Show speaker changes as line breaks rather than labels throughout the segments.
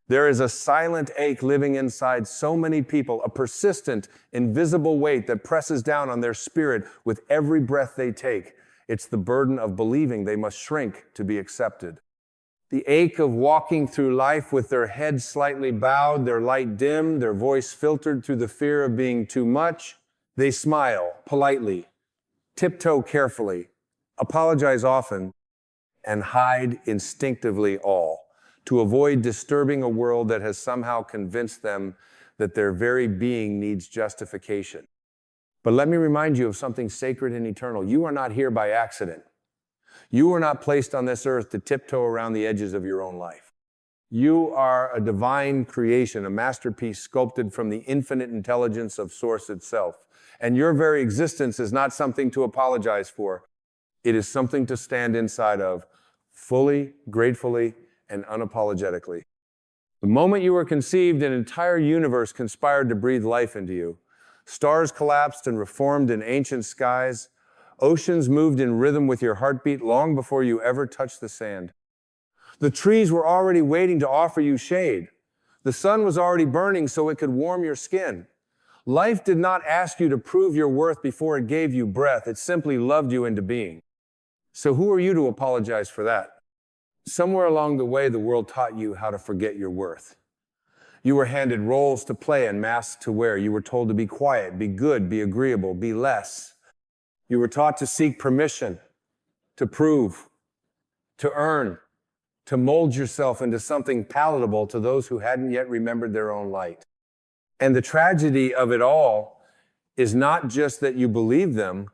There is a silent ache living inside so many people, a persistent, invisible weight that presses down on their spirit with every breath they take. It's the burden of believing they must shrink to be accepted. The ache of walking through life with their head slightly bowed, their light dim, their voice filtered through the fear of being too much. They smile politely, tiptoe carefully, apologize often, and hide instinctively all, to avoid disturbing a world that has somehow convinced them that their very being needs justification. But let me remind you of something sacred and eternal. You are not here by accident. You were not placed on this earth to tiptoe around the edges of your own life. You are a divine creation, a masterpiece sculpted from the infinite intelligence of Source itself. And your very existence is not something to apologize for. It is something to stand inside of, fully, gratefully, and unapologetically. The moment you were conceived, an entire universe conspired to breathe life into you. Stars collapsed and reformed in ancient skies. Oceans moved in rhythm with your heartbeat long before you ever touched the sand. The trees were already waiting to offer you shade. The sun was already burning so it could warm your skin. Life did not ask you to prove your worth before it gave you breath. It simply loved you into being. So who are you to apologize for that? Somewhere along the way, the world taught you how to forget your worth. You were handed roles to play and masks to wear. You were told to be quiet, be good, be agreeable, be less. You were taught to seek permission, to prove, to earn, to mold yourself into something palatable to those who hadn't yet remembered their own light. And the tragedy of it all is not just that you believed them,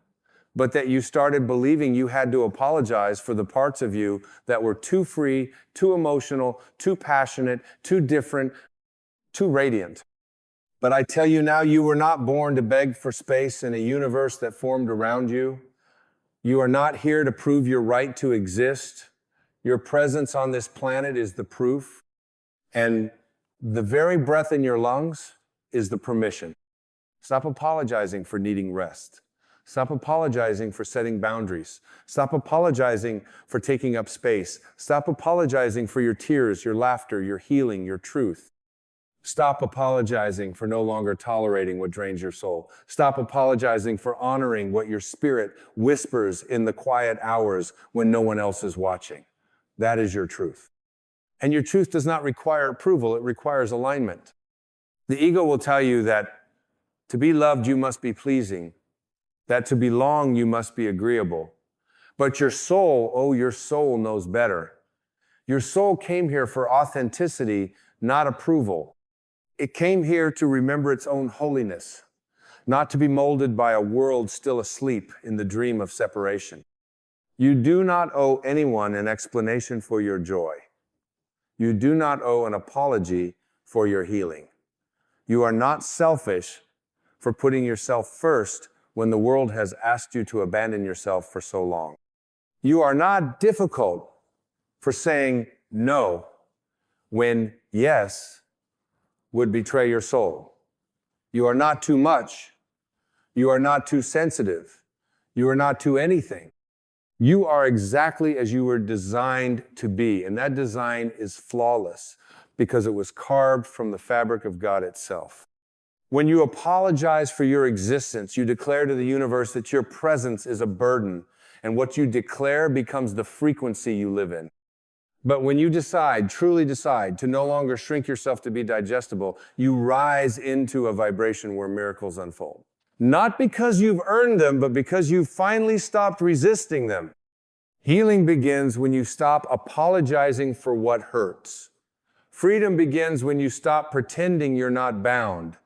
but that you started believing you had to apologize for the parts of you that were too free, too emotional, too passionate, too different, too radiant. But I tell you now, you were not born to beg for space in a universe that formed around you. You are not here to prove your right to exist. Your presence on this planet is the proof. And the very breath in your lungs is the permission. Stop apologizing for needing rest. Stop apologizing for setting boundaries. Stop apologizing for taking up space. Stop apologizing for your tears, your laughter, your healing, your truth. Stop apologizing for no longer tolerating what drains your soul. Stop apologizing for honoring what your spirit whispers in the quiet hours when no one else is watching. That is your truth. And your truth does not require approval, it requires alignment. The ego will tell you that to be loved, you must be pleasing. That to belong, you must be agreeable. But your soul, your soul knows better. Your soul came here for authenticity, not approval. It came here to remember its own holiness, not to be molded by a world still asleep in the dream of separation. You do not owe anyone an explanation for your joy. You do not owe an apology for your healing. You are not selfish for putting yourself first when the world has asked you to abandon yourself for so long. You are not difficult for saying no when yes would betray your soul. You are not too much. You are not too sensitive. You are not too anything. You are exactly as you were designed to be, and that design is flawless because it was carved from the fabric of God itself. When you apologize for your existence, you declare to the universe that your presence is a burden, and what you declare becomes the frequency you live in. But when you decide, truly decide, to no longer shrink yourself to be digestible, you rise into a vibration where miracles unfold. Not because you've earned them, but because you've finally stopped resisting them. Healing begins when you stop apologizing for what hurts. Freedom begins when you stop pretending you're not bound.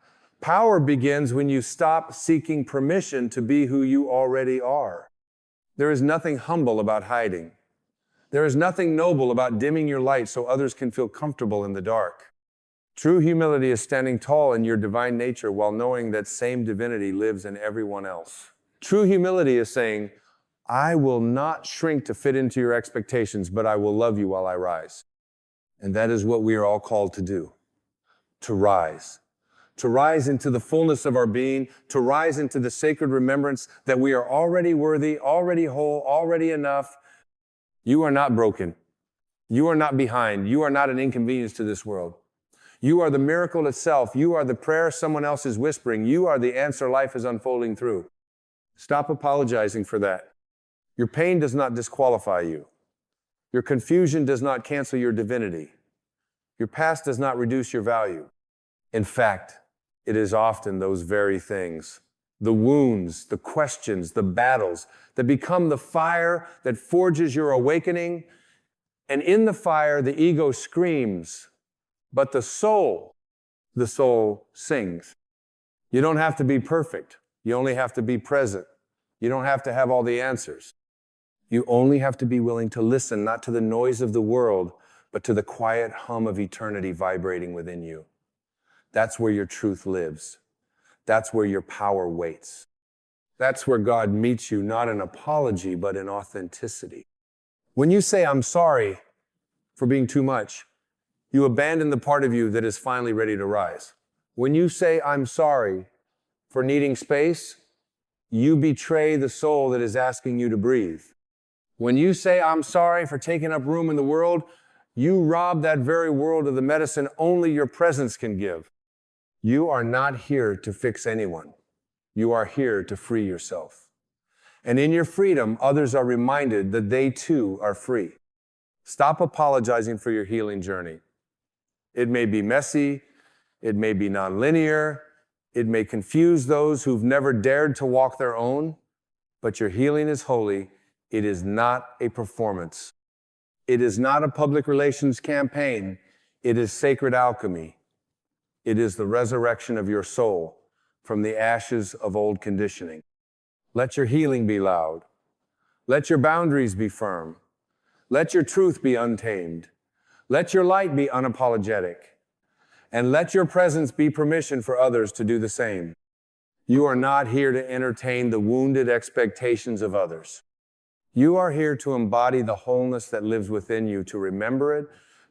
Power begins when you stop seeking permission to be who you already are. There is nothing humble about hiding. There is nothing noble about dimming your light so others can feel comfortable in the dark. True humility is standing tall in your divine nature while knowing that same divinity lives in everyone else. True humility is saying, I will not shrink to fit into your expectations, but I will love you while I rise. And that is what we are all called to do, to rise. To rise into the fullness of our being, to rise into the sacred remembrance that we are already worthy, already whole, already enough. You are not broken. You are not behind. You are not an inconvenience to this world. You are the miracle itself. You are the prayer someone else is whispering. You are the answer life is unfolding through. Stop apologizing for that. Your pain does not disqualify you. Your confusion does not cancel your divinity. Your past does not reduce your value. In fact, it is often those very things, the wounds, the questions, the battles, that become the fire that forges your awakening. And in the fire, the ego screams, but the soul sings. You don't have to be perfect. You only have to be present. You don't have to have all the answers. You only have to be willing to listen, not to the noise of the world, but to the quiet hum of eternity vibrating within you. That's where your truth lives. That's where your power waits. That's where God meets you, not in apology, but in authenticity. When you say, I'm sorry for being too much, you abandon the part of you that is finally ready to rise. When you say, I'm sorry for needing space, you betray the soul that is asking you to breathe. When you say, I'm sorry for taking up room in the world, you rob that very world of the medicine only your presence can give. You are not here to fix anyone. You are here to free yourself. And in your freedom, others are reminded that they too are free. Stop apologizing for your healing journey. It may be messy, it may be nonlinear, it may confuse those who've never dared to walk their own, but your healing is holy. It is not a performance. It is not a public relations campaign. It is sacred alchemy. It is the resurrection of your soul from the ashes of old conditioning. Let your healing be loud. Let your boundaries be firm. Let your truth be untamed. Let your light be unapologetic. And let your presence be permission for others to do the same. You are not here to entertain the wounded expectations of others. You are here to embody the wholeness that lives within you, to remember it,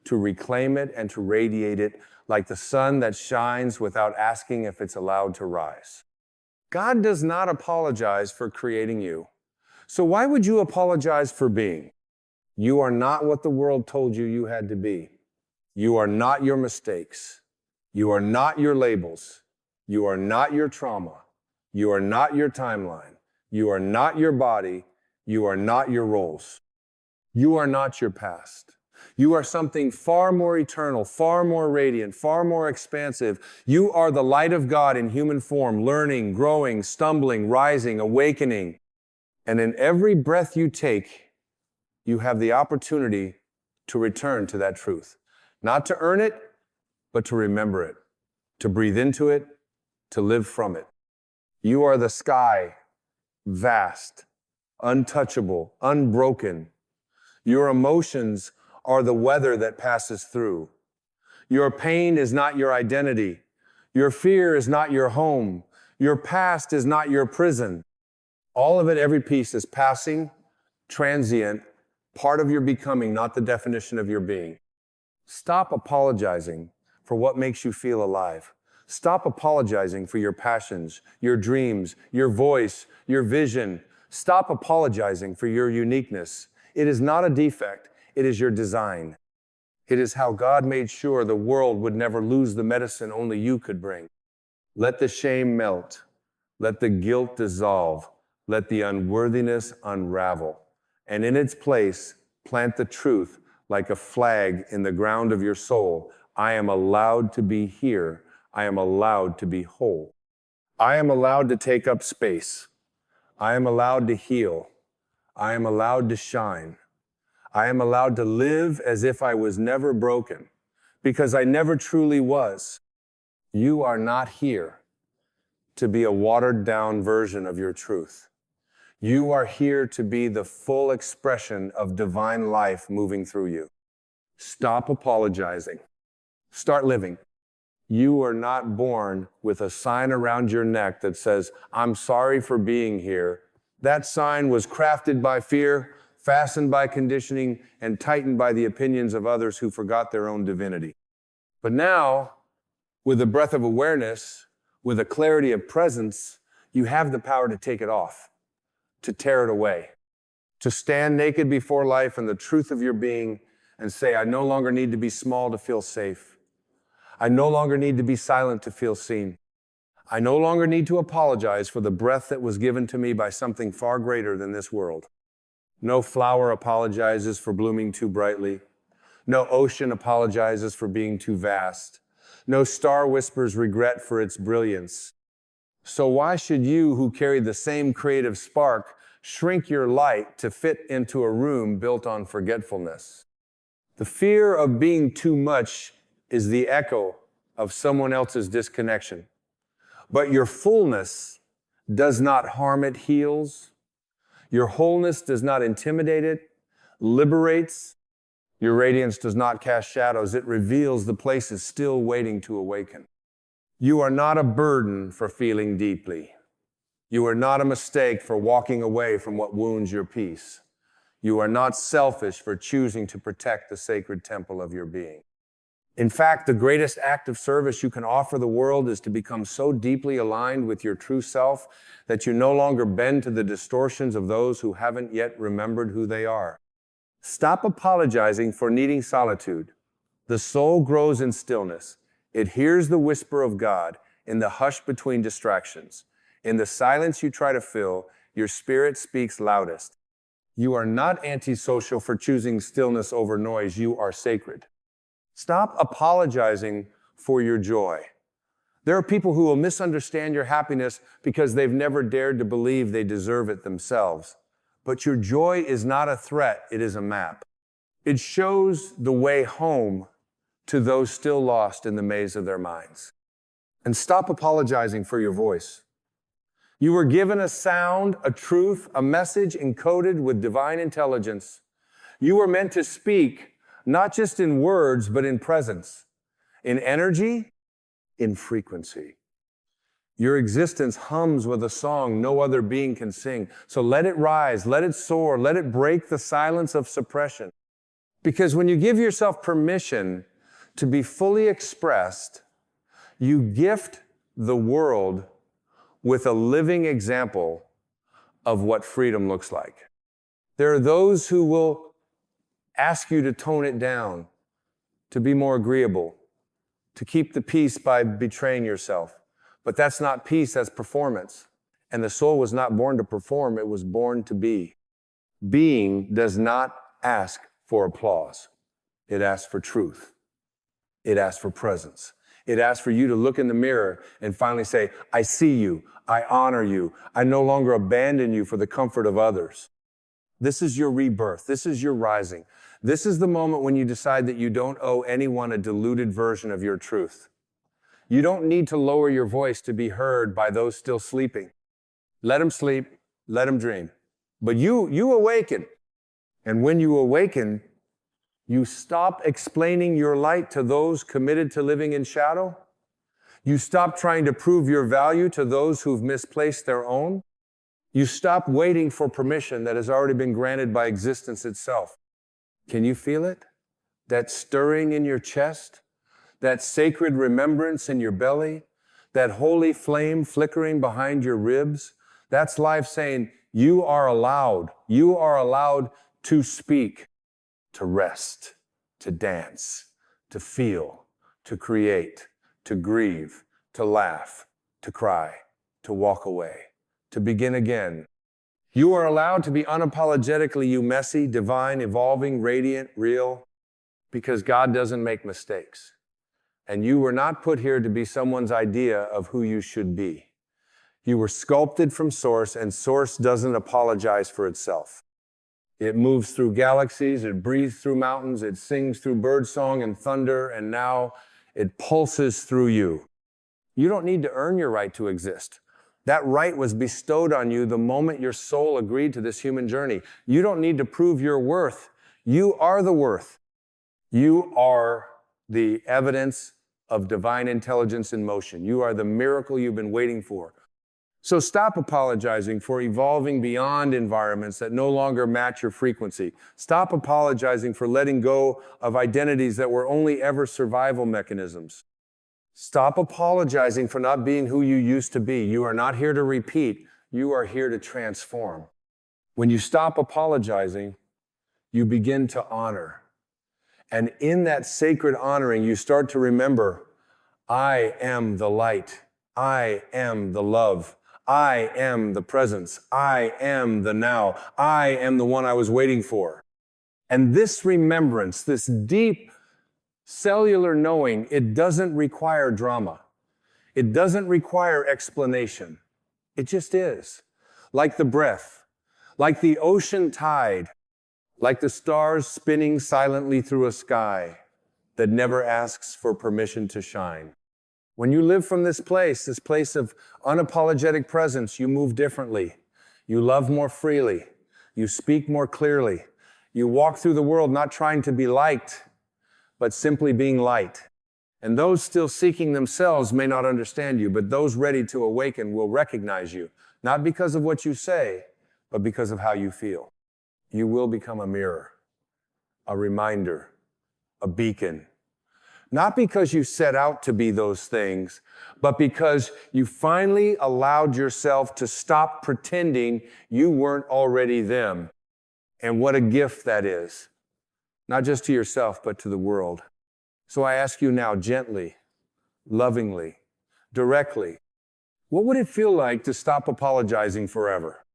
to reclaim it, and to radiate it like the sun that shines without asking if it's allowed to rise. God does not apologize for creating you. So why would you apologize for being? You are not what the world told you you had to be. You are not your mistakes. You are not your labels. You are not your trauma. You are not your timeline. You are not your body. You are not your roles. You are not your past. You are something far more eternal, far more radiant, far more expansive. You are the light of God in human form, learning, growing, stumbling, rising, awakening. And in every breath you take, you have the opportunity to return to that truth. Not to earn it, but to remember it, to breathe into it, to live from it. You are the sky, vast, untouchable, unbroken. Your emotions are the weather that passes through. Your pain is not your identity. Your fear is not your home. Your past is not your prison. All of it, every piece is passing, transient, part of your becoming, not the definition of your being. Stop apologizing for what makes you feel alive. Stop apologizing for your passions, your dreams, your voice, your vision. Stop apologizing for your uniqueness. It is not a defect. It is your design. It is how God made sure the world would never lose the medicine only you could bring. Let the shame melt. Let the guilt dissolve. Let the unworthiness unravel. And in its place, plant the truth like a flag in the ground of your soul. I am allowed to be here. I am allowed to be whole. I am allowed to take up space. I am allowed to heal. I am allowed to shine. I am allowed to live as if I was never broken, because I never truly was. You are not here to be a watered-down version of your truth. You are here to be the full expression of divine life moving through you. Stop apologizing. Start living. You are not born with a sign around your neck that says, I'm sorry for being here. That sign was crafted by fear, fastened by conditioning, and tightened by the opinions of others who forgot their own divinity. But now, with a breath of awareness, with a clarity of presence, you have the power to take it off, to tear it away, to stand naked before life and the truth of your being and say, I no longer need to be small to feel safe. I no longer need to be silent to feel seen. I no longer need to apologize for the breath that was given to me by something far greater than this world. No flower apologizes for blooming too brightly. No ocean apologizes for being too vast. No star whispers regret for its brilliance. So why should you, who carry the same creative spark, shrink your light to fit into a room built on forgetfulness? The fear of being too much is the echo of someone else's disconnection. But your fullness does not harm, it heals. Your wholeness does not intimidate, it liberates. Your radiance does not cast shadows. It reveals the places still waiting to awaken. You are not a burden for feeling deeply. You are not a mistake for walking away from what wounds your peace. You are not selfish for choosing to protect the sacred temple of your being. In fact, the greatest act of service you can offer the world is to become so deeply aligned with your true self that you no longer bend to the distortions of those who haven't yet remembered who they are. Stop apologizing for needing solitude. The soul grows in stillness. It hears the whisper of God in the hush between distractions. In the silence you try to fill, your spirit speaks loudest. You are not antisocial for choosing stillness over noise. You are sacred. Stop apologizing for your joy. There are people who will misunderstand your happiness because they've never dared to believe they deserve it themselves. But your joy is not a threat, it is a map. It shows the way home to those still lost in the maze of their minds. And stop apologizing for your voice. You were given a sound, a truth, a message encoded with divine intelligence. You were meant to speak, not just in words, but in presence, in energy, in frequency. Your existence hums with a song no other being can sing. So let it rise, let it soar, let it break the silence of suppression. Because when you give yourself permission to be fully expressed, you gift the world with a living example of what freedom looks like. There are those who will ask you to tone it down, to be more agreeable, to keep the peace by betraying yourself. But that's not peace, that's performance. And the soul was not born to perform, it was born to be. Being does not ask for applause. It asks for truth. It asks for presence. It asks for you to look in the mirror and finally say, I see you, I honor you, I no longer abandon you for the comfort of others. This is your rebirth. This is your rising. This is the moment when you decide that you don't owe anyone a diluted version of your truth. You don't need to lower your voice to be heard by those still sleeping. Let them sleep, let them dream. But you awaken. And when you awaken, you stop explaining your light to those committed to living in shadow. You stop trying to prove your value to those who've misplaced their own. You stop waiting for permission that has already been granted by existence itself. Can you feel it? That stirring in your chest? That sacred remembrance in your belly? That holy flame flickering behind your ribs? That's life saying, you are allowed to speak, to rest, to dance, to feel, to create, to grieve, to laugh, to cry, to walk away, to begin again. You are allowed to be unapologetically you, messy, divine, evolving, radiant, real, because God doesn't make mistakes. And you were not put here to be someone's idea of who you should be. You were sculpted from Source, and Source doesn't apologize for itself. It moves through galaxies, it breathes through mountains, it sings through birdsong and thunder, and now it pulses through you. You don't need to earn your right to exist. That right was bestowed on you the moment your soul agreed to this human journey. You don't need to prove your worth. You are the worth. You are the evidence of divine intelligence in motion. You are the miracle you've been waiting for. So stop apologizing for evolving beyond environments that no longer match your frequency. Stop apologizing for letting go of identities that were only ever survival mechanisms. Stop apologizing for not being who you used to be. You are not here to repeat. You are here to transform. When you stop apologizing, you begin to honor. And in that sacred honoring, you start to remember I am the light. I am the love. I am the presence. I am the now. I am the one I was waiting for. And this remembrance, this deep cellular knowing, it doesn't require drama. It doesn't require explanation. It just is. Like the breath, like the ocean tide, like the stars spinning silently through a sky that never asks for permission to shine. When you live from this place of unapologetic presence, you move differently. You love more freely. You speak more clearly. You walk through the world not trying to be liked, but simply being light. And those still seeking themselves may not understand you, but those ready to awaken will recognize you, not because of what you say, but because of how you feel. You will become a mirror, a reminder, a beacon. Not because you set out to be those things, but because you finally allowed yourself to stop pretending you weren't already them. And what a gift that is, not just to yourself, but to the world. So I ask you now, gently, lovingly, directly, what would it feel like to stop apologizing forever?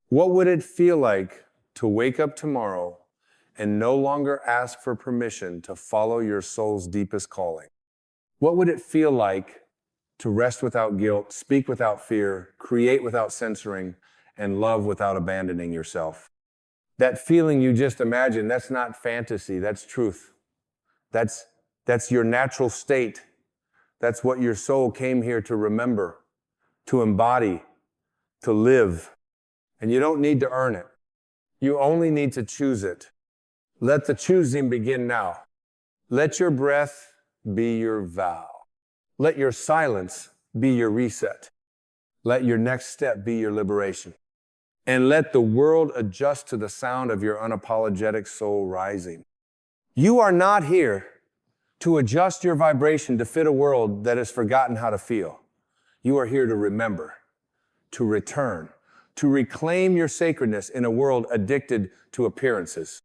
What would it feel like to wake up tomorrow and no longer ask for permission to follow your soul's deepest calling? What would it feel like to rest without guilt, speak without fear, create without censoring, and love without abandoning yourself? That feeling you just imagined, that's not fantasy, that's truth. That's your natural state. That's what your soul came here to remember, to embody, to live. And you don't need to earn it. You only need to choose it. Let the choosing begin now. Let your breath be your vow. Let your silence be your reset. Let your next step be your liberation. And let the world adjust to the sound of your unapologetic soul rising. You are not here to adjust your vibration to fit a world that has forgotten how to feel. You are here to remember, to return, to reclaim your sacredness in a world addicted to appearances.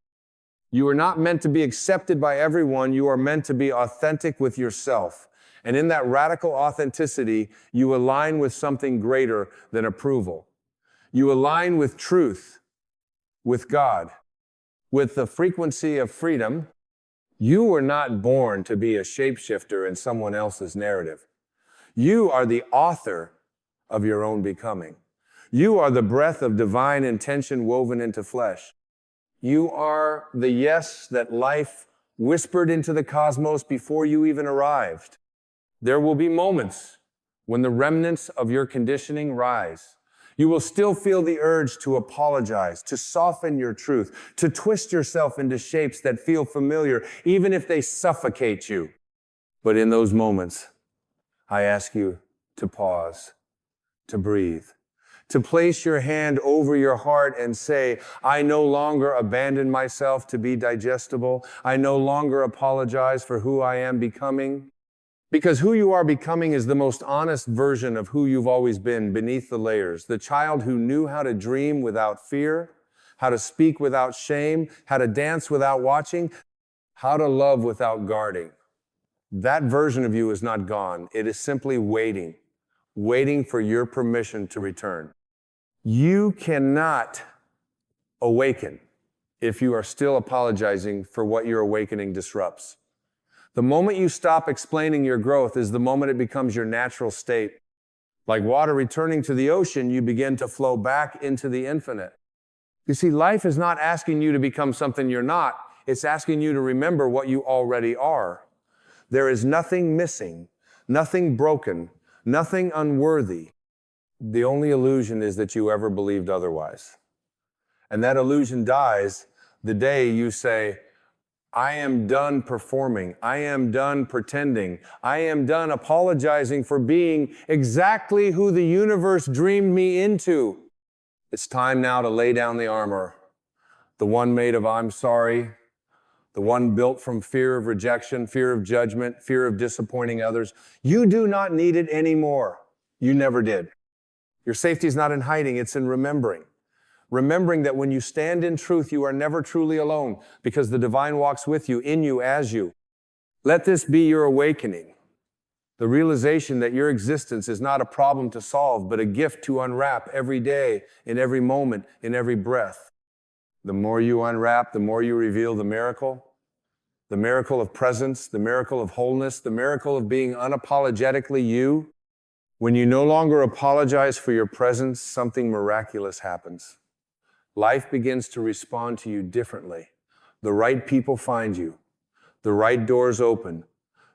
You are not meant to be accepted by everyone. You are meant to be authentic with yourself. And in that radical authenticity, you align with something greater than approval. You align with truth, with God, with the frequency of freedom. You were not born to be a shapeshifter in someone else's narrative. You are the author of your own becoming. You are the breath of divine intention woven into flesh. You are the yes that life whispered into the cosmos before you even arrived. There will be moments when the remnants of your conditioning rise. You will still feel the urge to apologize, to soften your truth, to twist yourself into shapes that feel familiar, even if they suffocate you. But in those moments, I ask you to pause, to breathe, to place your hand over your heart and say, I no longer abandon myself to be digestible. I no longer apologize for who I am becoming. Because who you are becoming is the most honest version of who you've always been beneath the layers. The child who knew how to dream without fear, how to speak without shame, how to dance without watching, how to love without guarding. That version of you is not gone. It is simply waiting for your permission to return. You cannot awaken if you are still apologizing for what your awakening disrupts. The moment you stop explaining your growth is the moment it becomes your natural state. Like water returning to the ocean, you begin to flow back into the infinite. You see, life is not asking you to become something you're not. It's asking you to remember what you already are. There is nothing missing, nothing broken, nothing unworthy. The only illusion is that you ever believed otherwise. And that illusion dies the day you say, I am done performing. I am done pretending. I am done apologizing for being exactly who the universe dreamed me into. It's time now to lay down the armor, the one made of I'm sorry, the one built from fear of rejection, fear of judgment, fear of disappointing others. You do not need it anymore. You never did. Your safety is not in hiding, it's in remembering. Remembering that when you stand in truth, you are never truly alone because the divine walks with you, in you, as you. Let this be your awakening. The realization that your existence is not a problem to solve, but a gift to unwrap every day, in every moment, in every breath. The more you unwrap, the more you reveal the miracle of presence, the miracle of wholeness, the miracle of being unapologetically you. When you no longer apologize for your presence, something miraculous happens. Life begins to respond to you differently. The right people find you. The right doors open.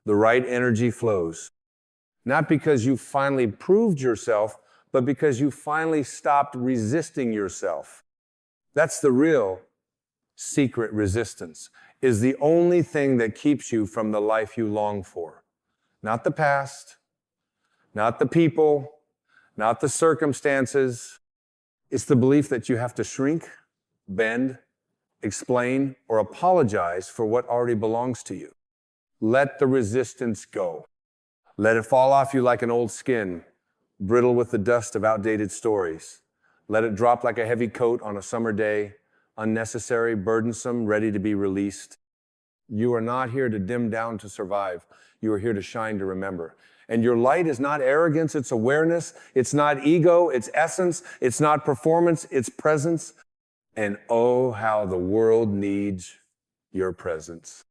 The right energy flows. Not because you finally proved yourself, but because you finally stopped resisting yourself. That's the real secret resistance, is the only thing that keeps you from the life you long for. Not the past, not the people, not the circumstances. It's the belief that you have to shrink, bend, explain, or apologize for what already belongs to you. Let the resistance go. Let it fall off you like an old skin, brittle with the dust of outdated stories. Let it drop like a heavy coat on a summer day, unnecessary, burdensome, ready to be released. You are not here to dim down to survive. You are here to shine to remember. And your light is not arrogance, it's awareness. It's not ego, it's essence. It's not performance, it's presence. And oh, how the world needs your presence.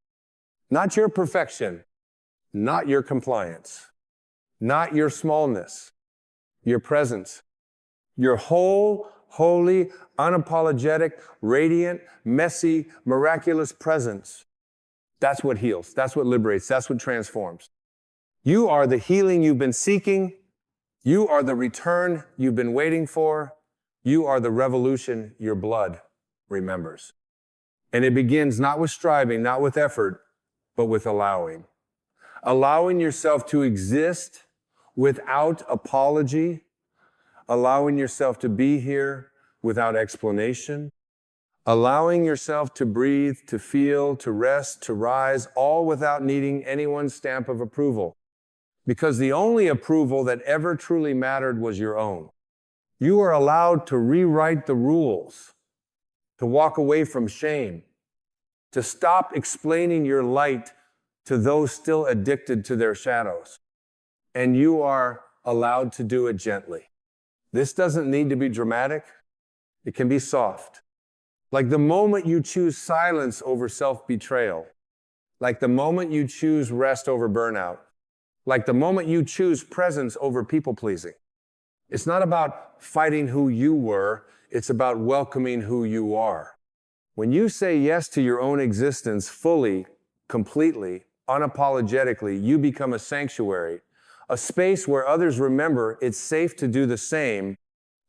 Not your perfection, not your compliance, not your smallness, your presence. Your whole, holy, unapologetic, radiant, messy, miraculous presence. That's what heals. That's what liberates. That's what transforms. You are the healing you've been seeking. You are the return you've been waiting for. You are the revolution your blood remembers. And it begins not with striving, not with effort, but with allowing. Allowing yourself to exist without apology. Allowing yourself to be here without explanation. Allowing yourself to breathe, to feel, to rest, to rise, all without needing anyone's stamp of approval. Because the only approval that ever truly mattered was your own. You are allowed to rewrite the rules, to walk away from shame, to stop explaining your light to those still addicted to their shadows. And you are allowed to do it gently. This doesn't need to be dramatic. It can be soft. Like the moment you choose silence over self-betrayal. Like the moment you choose rest over burnout. Like the moment you choose presence over people-pleasing. It's not about fighting who you were. It's about welcoming who you are. When you say yes to your own existence fully, completely, unapologetically, you become a sanctuary, a space where others remember it's safe to do the same.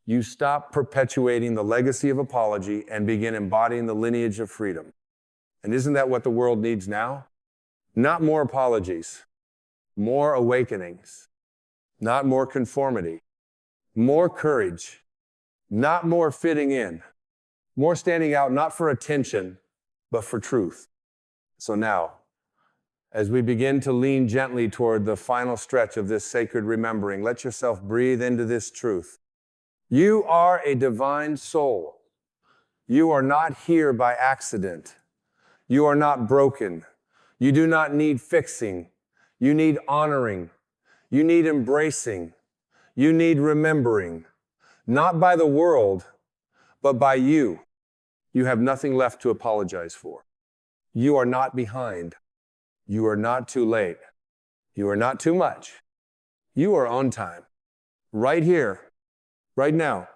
You stop perpetuating the legacy of apology and begin embodying the lineage of freedom. And isn't that what the world needs now? Not more apologies, more awakenings, not more conformity, more courage, not more fitting in, more standing out, not for attention, but for truth. So now, as we begin to lean gently toward the final stretch of this sacred remembering, let yourself breathe into this truth. You are a divine soul. You are not here by accident. You are not broken. You do not need fixing. You need honoring. You need embracing. You need remembering. Not by the world, but by you. You have nothing left to apologize for. You are not behind. You are not too late. You are not too much. You are on time. Right here, right now,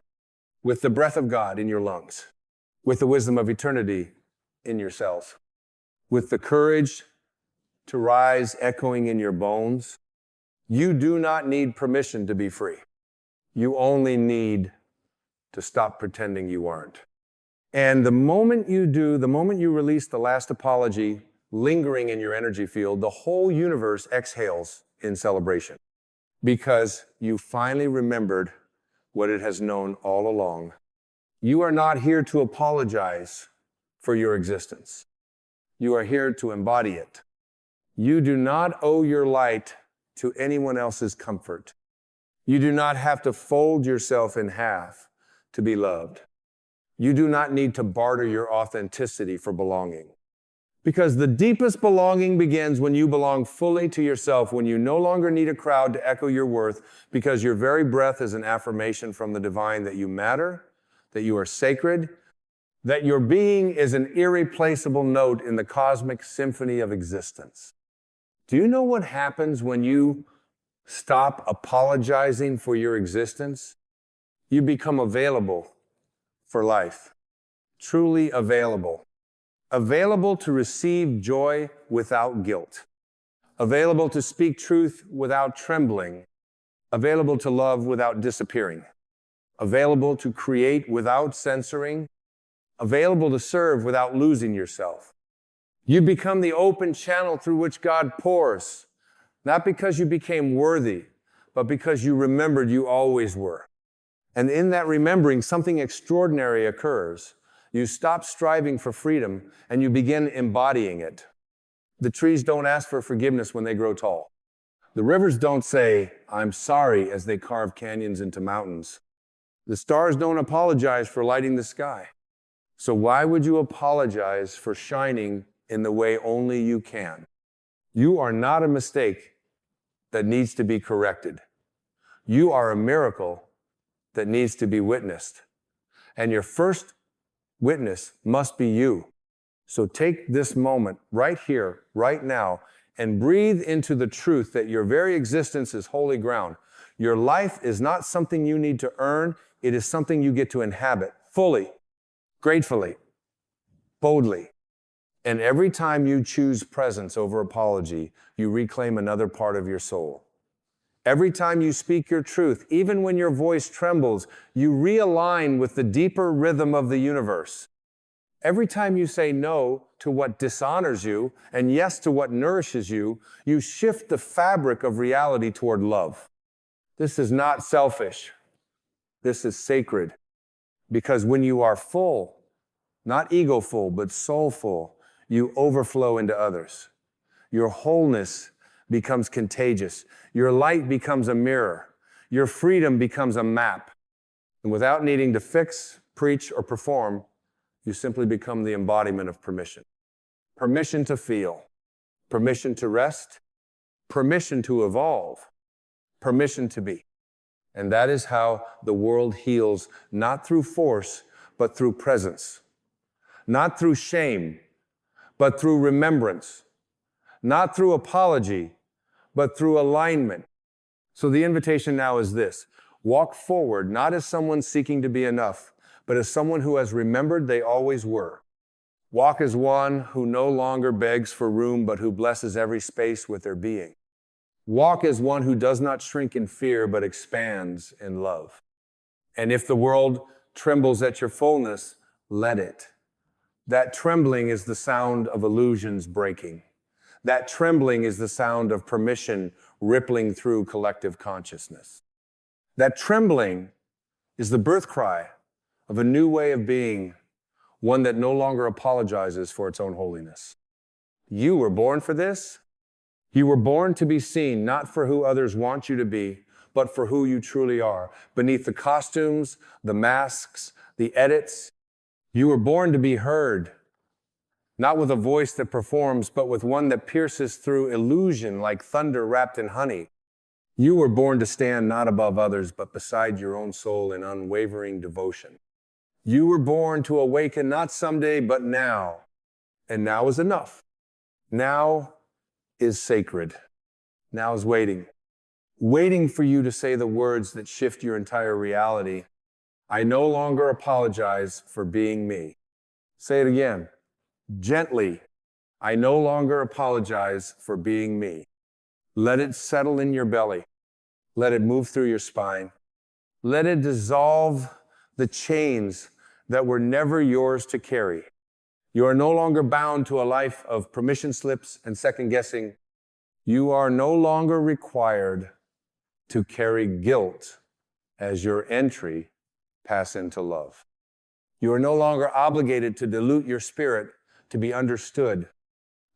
with the breath of God in your lungs, with the wisdom of eternity in your cells, with the courage to rise echoing in your bones. You do not need permission to be free. You only need to stop pretending you aren't. And the moment you do, the moment you release the last apology lingering in your energy field, the whole universe exhales in celebration because you finally remembered what it has known all along. You are not here to apologize for your existence. You are here to embody it. You do not owe your light to anyone else's comfort. You do not have to fold yourself in half to be loved. You do not need to barter your authenticity for belonging. Because the deepest belonging begins when you belong fully to yourself, when you no longer need a crowd to echo your worth, because your very breath is an affirmation from the divine that you matter, that you are sacred, that your being is an irreplaceable note in the cosmic symphony of existence. Do you know what happens when you stop apologizing for your existence? You become available for life, truly available. Available to receive joy without guilt. Available to speak truth without trembling. Available to love without disappearing. Available to create without censoring. Available to serve without losing yourself. You become the open channel through which God pours, not because you became worthy, but because you remembered you always were. And in that remembering, something extraordinary occurs. You stop striving for freedom and you begin embodying it. The trees don't ask for forgiveness when they grow tall. The rivers don't say, "I'm sorry," as they carve canyons into mountains. The stars don't apologize for lighting the sky. So why would you apologize for shining in the way only you can? You are not a mistake that needs to be corrected. You are a miracle that needs to be witnessed. And your first witness must be you. So take this moment right here, right now, and breathe into the truth that your very existence is holy ground. Your life is not something you need to earn. It is something you get to inhabit fully, gratefully, boldly. And every time you choose presence over apology, you reclaim another part of your soul. Every time you speak your truth, even when your voice trembles, you realign with the deeper rhythm of the universe. Every time you say no to what dishonors you and yes to what nourishes you, you shift the fabric of reality toward love. This is not selfish. This is sacred. Because when you are full, not ego-full, but soulful, you overflow into others. Your wholeness becomes contagious. Your light becomes a mirror. Your freedom becomes a map. And without needing to fix, preach, or perform, you simply become the embodiment of permission. Permission to feel. Permission to rest. Permission to evolve. Permission to be. And that is how the world heals, not through force, but through presence. Not through shame, but through remembrance. Not through apology, but through alignment. So the invitation now is this: walk forward, not as someone seeking to be enough, but as someone who has remembered they always were. Walk as one who no longer begs for room, but who blesses every space with their being. Walk as one who does not shrink in fear, but expands in love. And if the world trembles at your fullness, let it. That trembling is the sound of illusions breaking. That trembling is the sound of permission rippling through collective consciousness. That trembling is the birth cry of a new way of being, one that no longer apologizes for its own holiness. You were born for this. You were born to be seen, not for who others want you to be, but for who you truly are. Beneath the costumes, the masks, the edits, you were born to be heard, not with a voice that performs, but with one that pierces through illusion like thunder wrapped in honey. You were born to stand not above others, but beside your own soul in unwavering devotion. You were born to awaken not someday, but now. And now is enough. Now is sacred. Now is waiting. Waiting for you to say the words that shift your entire reality. I no longer apologize for being me. Say it again. Gently. I no longer apologize for being me. Let it settle in your belly. Let it move through your spine. Let it dissolve the chains that were never yours to carry. You are no longer bound to a life of permission slips and second guessing. You are no longer required to carry guilt as your entry pass into love. You are no longer obligated to dilute your spirit to be understood.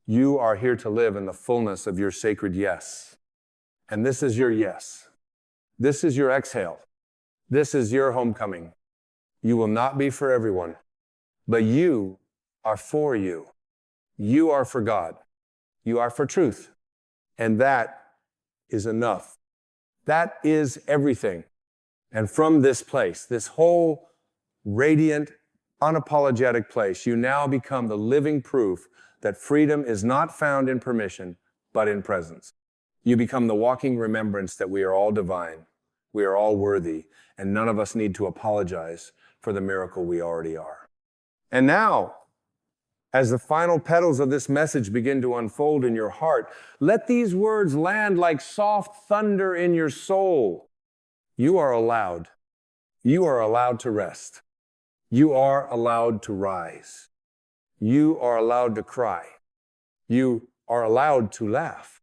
You are here to live in the fullness of your sacred yes. And this is your yes. This is your exhale. This is your homecoming. You will not be for everyone, but you are for you. You are for God. You are for truth. And that is enough. That is everything. And from this place, this whole radiant, unapologetic place, you now become the living proof that freedom is not found in permission, but in presence. You become the walking remembrance that we are all divine, we are all worthy, and none of us need to apologize for the miracle we already are. And now, as the final petals of this message begin to unfold in your heart, let these words land like soft thunder in your soul. You are allowed. You are allowed to rest. You are allowed to rise. You are allowed to cry. You are allowed to laugh.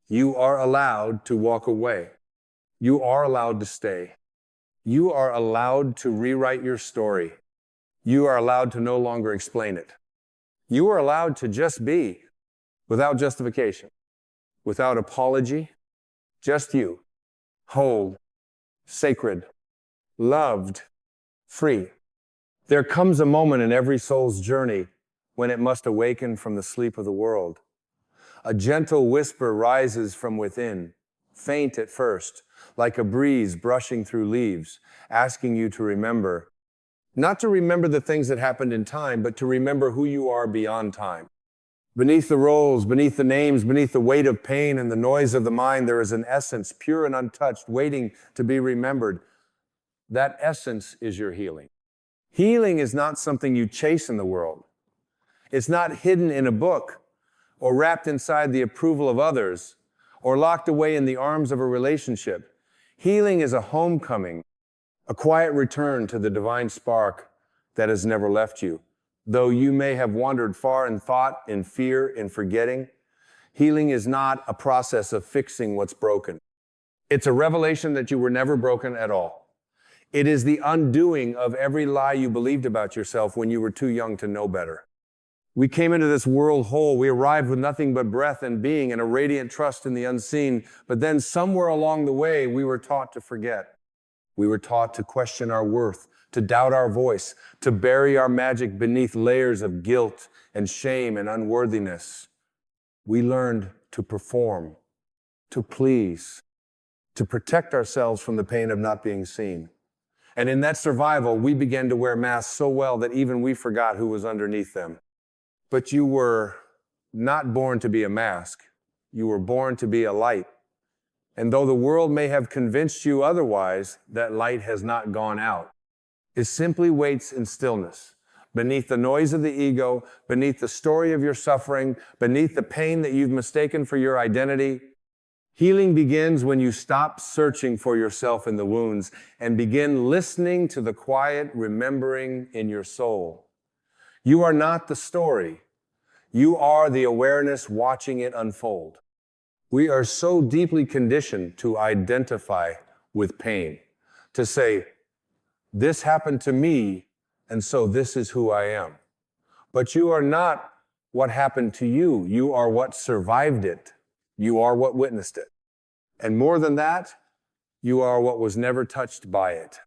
You are allowed to walk away. You are allowed to stay. You are allowed to rewrite your story. You are allowed to no longer explain it. You are allowed to just be, without justification, without apology, just you, whole, sacred, loved, free. There comes a moment in every soul's journey when it must awaken from the sleep of the world. A gentle whisper rises from within, faint at first, like a breeze brushing through leaves, asking you to remember. Not to remember the things that happened in time, but to remember who you are beyond time. Beneath the roles, beneath the names, beneath the weight of pain and the noise of the mind, there is an essence, pure and untouched, waiting to be remembered. That essence is your healing. Healing is not something you chase in the world. It's not hidden in a book, or wrapped inside the approval of others, or locked away in the arms of a relationship. Healing is a homecoming, a quiet return to the divine spark that has never left you. Though you may have wandered far in thought, in fear, in forgetting, healing is not a process of fixing what's broken. It's a revelation that you were never broken at all. It is the undoing of every lie you believed about yourself when you were too young to know better. We came into this world whole. We arrived with nothing but breath and being and a radiant trust in the unseen. But then somewhere along the way, we were taught to forget. We were taught to question our worth, to doubt our voice, to bury our magic beneath layers of guilt and shame and unworthiness. We learned to perform, to please, to protect ourselves from the pain of not being seen. And in that survival, we began to wear masks so well that even we forgot who was underneath them. But you were not born to be a mask. You were born to be a light. And though the world may have convinced you otherwise, that light has not gone out. It simply waits in stillness, beneath the noise of the ego, beneath the story of your suffering, beneath the pain that you've mistaken for your identity. Healing begins when you stop searching for yourself in the wounds and begin listening to the quiet remembering in your soul. You are not the story. You are the awareness watching it unfold. We are so deeply conditioned to identify with pain, to say, this happened to me, and so this is who I am. But you are not what happened to you. You are what survived it. You are what witnessed it. And more than that, you are what was never touched by it.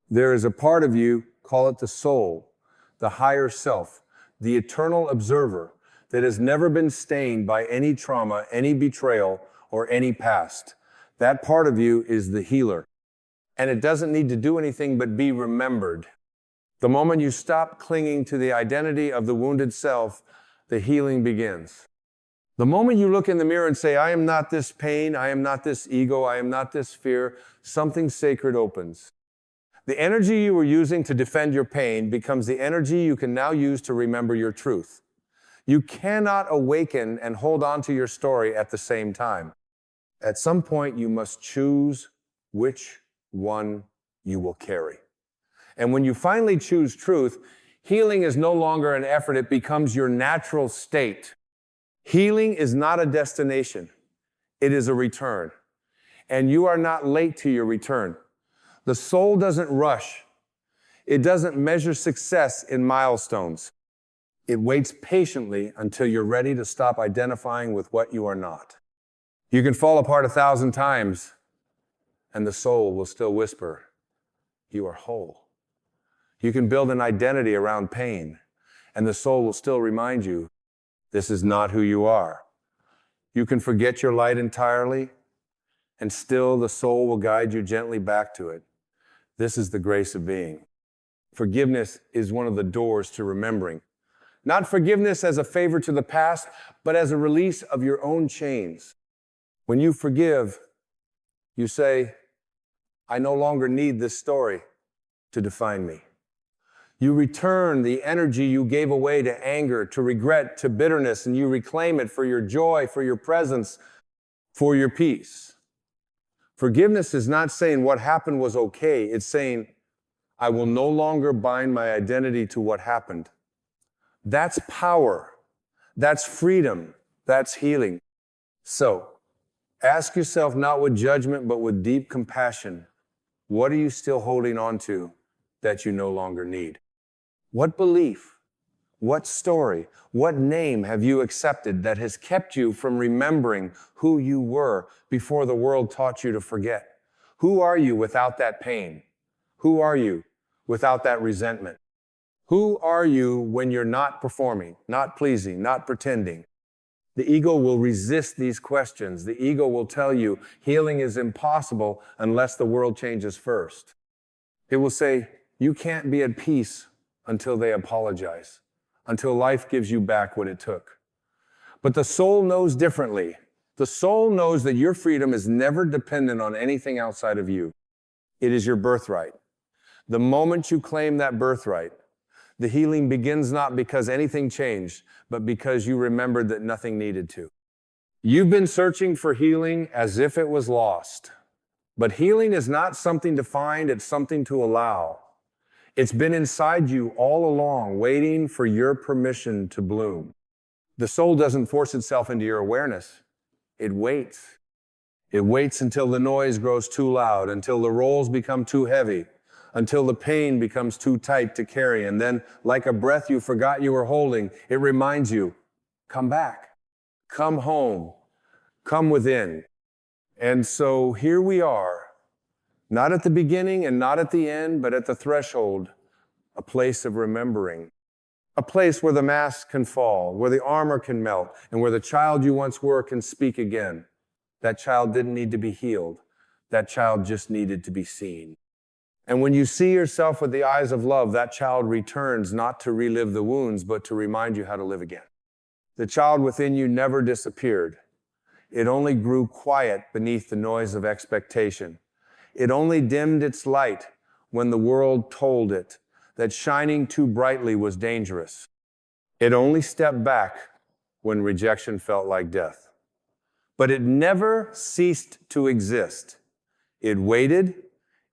There is a part of you, call it the soul, the higher self, the eternal observer that has never been stained by any trauma, any betrayal, or any past. That part of you is the healer. And it doesn't need to do anything but be remembered. The moment you stop clinging to the identity of the wounded self, the healing begins. The moment you look in the mirror and say, I am not this pain, I am not this ego, I am not this fear, something sacred opens. The energy you were using to defend your pain becomes the energy you can now use to remember your truth. You cannot awaken and hold on to your story at the same time. At some point, you must choose which one you will carry. And when you finally choose truth, healing is no longer an effort, it becomes your natural state. Healing is not a destination, it is a return. And you are not late to your return. The soul doesn't rush. It doesn't measure success in milestones. It waits patiently until you're ready to stop identifying with what you are not. You can fall apart 1,000 times, and the soul will still whisper, you are whole. You can build an identity around pain, and the soul will still remind you, This is not who you are. You can forget your light entirely, and still the soul will guide you gently back to it. This is the grace of being. Forgiveness is one of the doors to remembering. Not forgiveness as a favor to the past, but as a release of your own chains. When you forgive, you say, I no longer need this story to define me. You return the energy you gave away to anger, to regret, to bitterness, and you reclaim it for your joy, for your presence, for your peace. Forgiveness is not saying what happened was okay. It's saying, I will no longer bind my identity to what happened. That's power. That's freedom. That's healing. So, ask yourself not with judgment, but with deep compassion, what are you still holding on to that you no longer need? What belief, what story, what name have you accepted that has kept you from remembering who you were before the world taught you to forget? Who are you without that pain? Who are you without that resentment? Who are you when you're not performing, not pleasing, not pretending? The ego will resist these questions. The ego will tell you healing is impossible unless the world changes first. It will say, you can't be at peace until they apologize, until life gives you back what it took. But the soul knows differently. The soul knows that your freedom is never dependent on anything outside of you. It is your birthright. The moment you claim that birthright, the healing begins not because anything changed, but because you remembered that nothing needed to. You've been searching for healing as if it was lost. But healing is not something to find, it's something to allow. It's been inside you all along, waiting for your permission to bloom. The soul doesn't force itself into your awareness. It waits. It waits until the noise grows too loud, until the roles become too heavy, until the pain becomes too tight to carry. And then, like a breath you forgot you were holding, it reminds you, come back, come home, come within. And so here we are, not at the beginning and not at the end, but at the threshold, a place of remembering, a place where the mask can fall, where the armor can melt, and where the child you once were can speak again. That child didn't need to be healed. That child just needed to be seen. And when you see yourself with the eyes of love, that child returns not to relive the wounds, but to remind you how to live again. The child within you never disappeared. It only grew quiet beneath the noise of expectation. It only dimmed its light when the world told it that shining too brightly was dangerous. It only stepped back when rejection felt like death. But it never ceased to exist. It waited,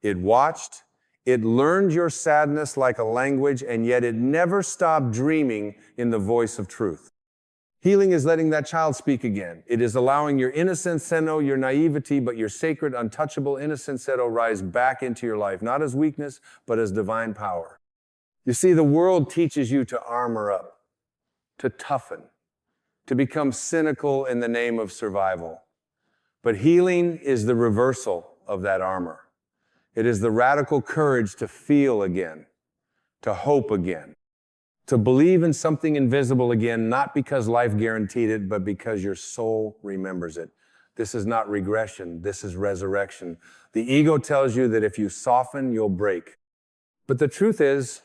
it watched, it learned your sadness like a language, and yet it never stopped dreaming in the voice of truth. Healing is letting that child speak again. It is allowing your innocent seno, your naivety, but your sacred, untouchable innocent seto rise back into your life, not as weakness, but as divine power. You see, the world teaches you to armor up, to toughen, to become cynical in the name of survival. But healing is the reversal of that armor. It is the radical courage to feel again, to hope again, to believe in something invisible again, not because life guaranteed it, but because your soul remembers it. This is not regression, this is resurrection. The ego tells you that if you soften, you'll break. But the truth is,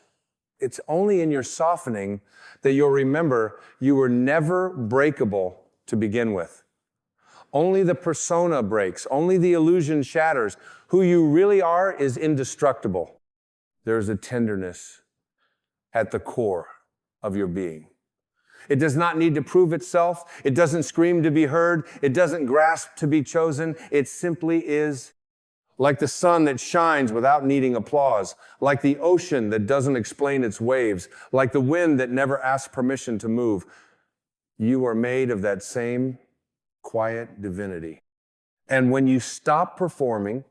it's only in your softening that you'll remember you were never breakable to begin with. Only the persona breaks, only the illusion shatters. Who you really are is indestructible. There's a tenderness at the core of your being. It does not need to prove itself. It doesn't scream to be heard. It doesn't grasp to be chosen. It simply is, like the sun that shines without needing applause, like the ocean that doesn't explain its waves, like the wind that never asks permission to move. You are made of that same quiet divinity. And when you stop performing,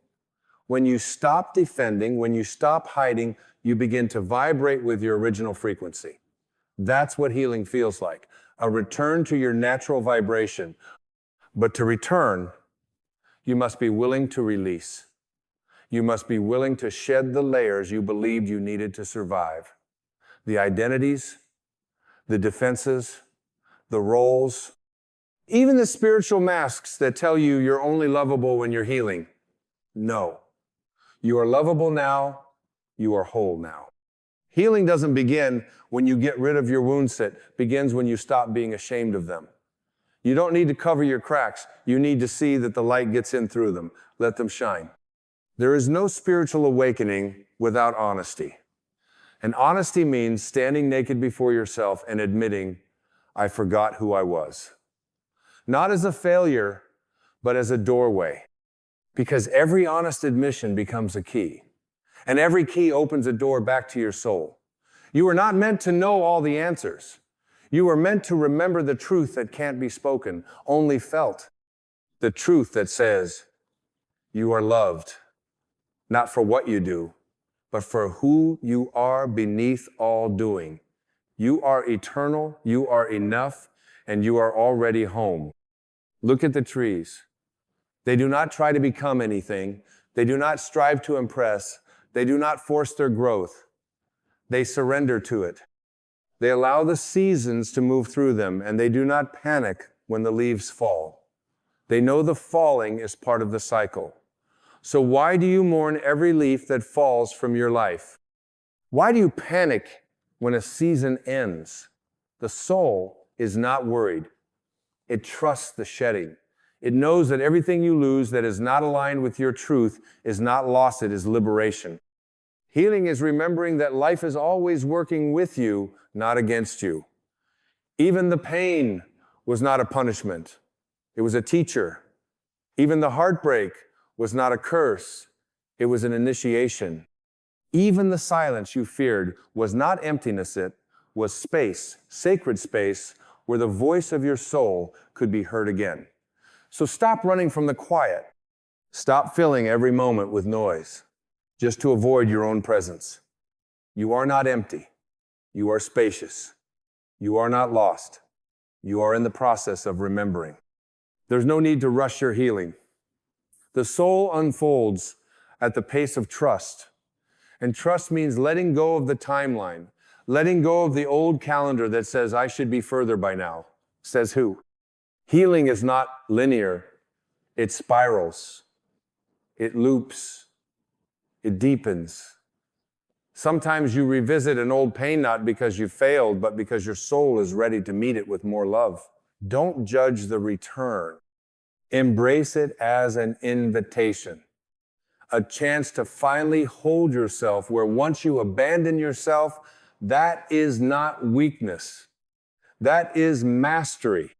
when you stop defending, when you stop hiding, you begin to vibrate with your original frequency. That's what healing feels like, a return to your natural vibration. But to return, you must be willing to release. You must be willing to shed the layers you believed you needed to survive. The identities, the defenses, the roles, even the spiritual masks that tell you you're only lovable when you're healing. No. You are lovable now. You are whole now. Healing doesn't begin when you get rid of your wounds. It begins when you stop being ashamed of them. You don't need to cover your cracks. You need to see that the light gets in through them. Let them shine. There is no spiritual awakening without honesty. And honesty means standing naked before yourself and admitting, I forgot who I was. Not as a failure, but as a doorway. Because every honest admission becomes a key. And every key opens a door back to your soul. You were not meant to know all the answers. You were meant to remember the truth that can't be spoken, only felt. The truth that says, you are loved, not for what you do, but for who you are beneath all doing. You are eternal, you are enough, and you are already home. Look at the trees. They do not try to become anything. They do not strive to impress. They do not force their growth. They surrender to it. They allow the seasons to move through them, and they do not panic when the leaves fall. They know the falling is part of the cycle. So why do you mourn every leaf that falls from your life? Why do you panic when a season ends? The soul is not worried. It trusts the shedding. It knows that everything you lose that is not aligned with your truth is not lost, it is liberation. Healing is remembering that life is always working with you, not against you. Even the pain was not a punishment. It was a teacher. Even the heartbreak was not a curse. It was an initiation. Even the silence you feared was not emptiness, it was space, sacred space, where the voice of your soul could be heard again. So stop running from the quiet. Stop filling every moment with noise, just to avoid your own presence. You are not empty. You are spacious. You are not lost. You are in the process of remembering. There's no need to rush your healing. The soul unfolds at the pace of trust. And trust means letting go of the timeline, letting go of the old calendar that says, I should be further by now. Says who? Healing is not linear. It spirals. It loops. It deepens. Sometimes you revisit an old pain not because you failed, but because your soul is ready to meet it with more love. Don't judge the return. Embrace it as an invitation. A chance to finally hold yourself where once you abandon yourself, that is not weakness. That is mastery.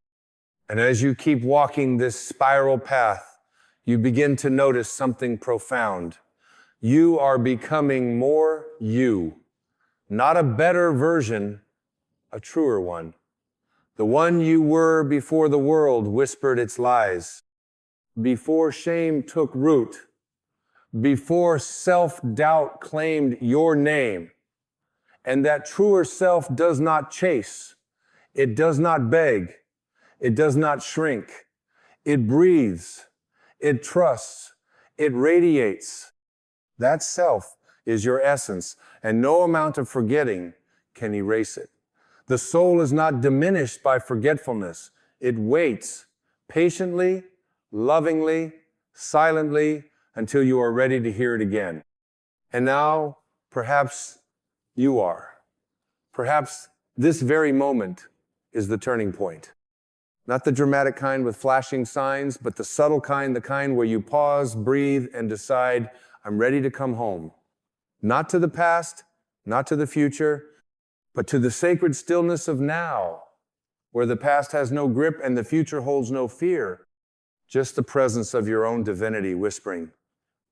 And as you keep walking this spiral path, you begin to notice something profound. You are becoming more you. Not a better version, a truer one. The one you were before the world whispered its lies. Before shame took root. Before self-doubt claimed your name. And that truer self does not chase. It does not beg. It does not shrink. It breathes. It trusts. It radiates. That self is your essence, and no amount of forgetting can erase it. The soul is not diminished by forgetfulness. It waits patiently, lovingly, silently, until you are ready to hear it again. And now, perhaps you are. Perhaps this very moment is the turning point. Not the dramatic kind with flashing signs, but the subtle kind, the kind where you pause, breathe, and decide, I'm ready to come home. Not to the past, not to the future, but to the sacred stillness of now, where the past has no grip and the future holds no fear. Just the presence of your own divinity whispering,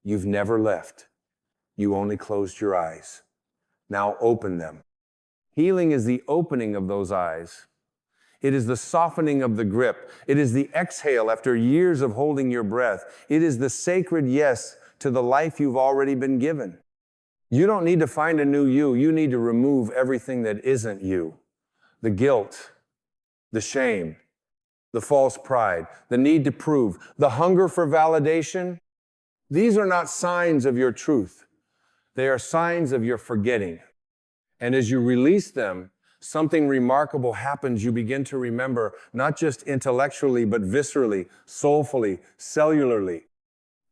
you've never left. You only closed your eyes. Now open them. Healing is the opening of those eyes. It is the softening of the grip. It is the exhale after years of holding your breath. It is the sacred yes to the life you've already been given. You don't need to find a new you. You need to remove everything that isn't you. The guilt, the shame, the false pride, the need to prove, the hunger for validation. These are not signs of your truth. They are signs of your forgetting. And as you release them, something remarkable happens. You begin to remember, not just intellectually, but viscerally, soulfully, cellularly.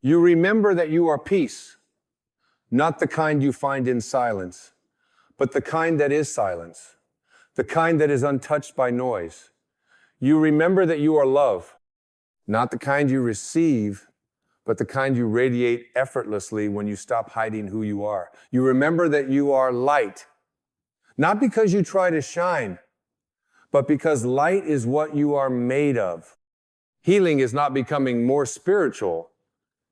You remember that you are peace, not the kind you find in silence, but the kind that is silence, the kind that is untouched by noise. You remember that you are love, not the kind you receive, but the kind you radiate effortlessly when you stop hiding who you are. You remember that you are light, not because you try to shine, but because light is what you are made of. Healing is not becoming more spiritual,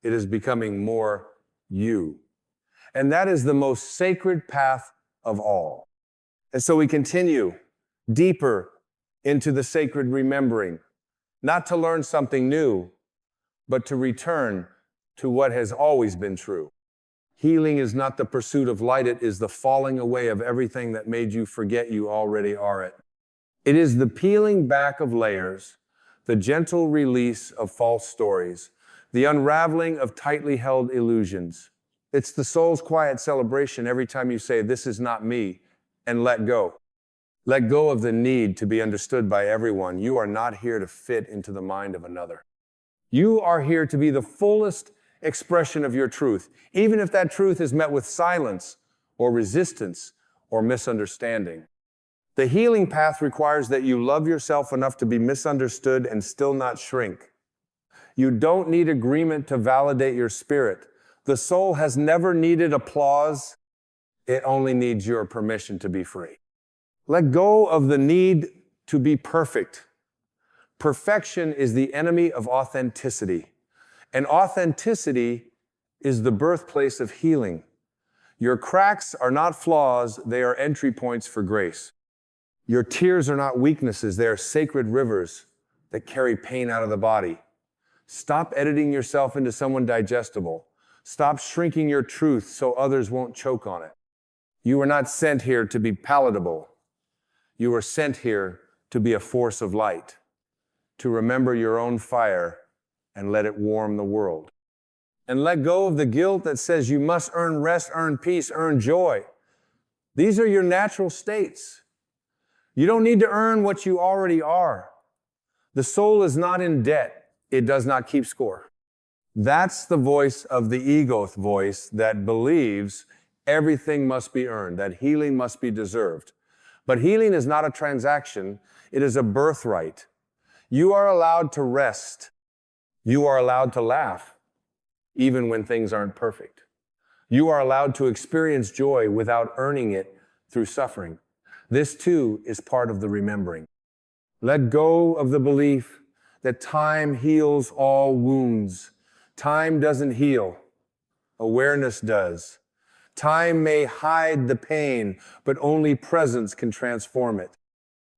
it is becoming more you. And that is the most sacred path of all. And so we continue deeper into the sacred remembering, not to learn something new, but to return to what has always been true. Healing is not the pursuit of light, it is the falling away of everything that made you forget you already are it. It is the peeling back of layers, the gentle release of false stories, the unraveling of tightly held illusions. It's the soul's quiet celebration every time you say, "This is not me," and let go. Let go of the need to be understood by everyone. You are not here to fit into the mind of another. You are here to be the fullest expression of your truth, even if that truth is met with silence or resistance or misunderstanding. The healing path requires that you love yourself enough to be misunderstood and still not shrink. You don't need agreement to validate your spirit. The soul has never needed applause. It only needs your permission to be free. Let go of the need to be perfect. Perfection is the enemy of authenticity. And authenticity is the birthplace of healing. Your cracks are not flaws, they are entry points for grace. Your tears are not weaknesses, they are sacred rivers that carry pain out of the body. Stop editing yourself into someone digestible. Stop shrinking your truth so others won't choke on it. You were not sent here to be palatable. You were sent here to be a force of light, to remember your own fire and let it warm the world. And let go of the guilt that says you must earn rest, earn peace, earn joy. These are your natural states. You don't need to earn what you already are. The soul is not in debt. It does not keep score. That's the voice of the ego voice that believes everything must be earned, that healing must be deserved. But healing is not a transaction. It is a birthright. You are allowed to rest. You are allowed to laugh, even when things aren't perfect. You are allowed to experience joy without earning it through suffering. This too is part of the remembering. Let go of the belief that time heals all wounds. Time doesn't heal. Awareness does. Time may hide the pain, but only presence can transform it.